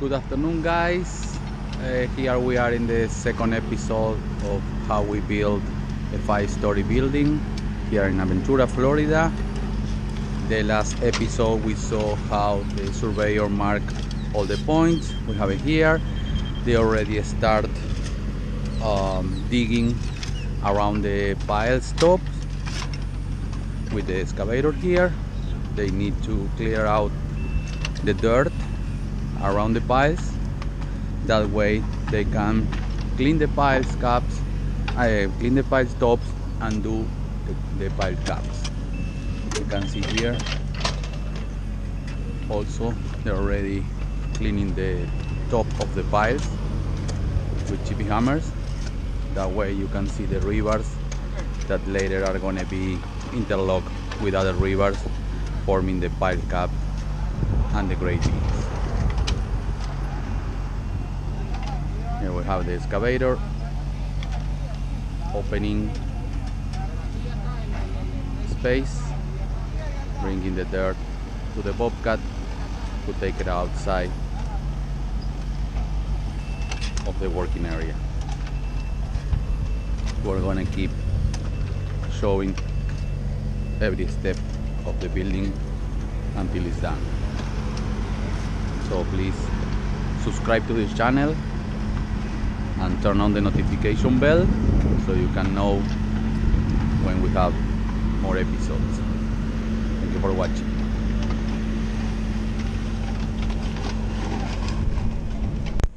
Good afternoon, guys. Here we are in the second episode of how we build a 5-story building here in Aventura, Florida. The last episode we saw how the surveyor marked all the points. We have it here. They already start digging around the piles top with the excavator here. They need to clear out the dirt around the piles. That way they can clean the piles caps, clean the piles tops, and do the pile caps. You can see here also they're already cleaning the top of the piles with chippy hammers. That way you can see the rebars that later are going to be interlocked with other rebars, forming the pile cap and the gratings. Here we have the excavator opening space, bringing the dirt to the bobcat to take it outside of the working area. We're going to keep showing every step of the building until it's done. So please subscribe to this channel and turn on the notification bell so you can know when we have more episodes. Thank you for watching.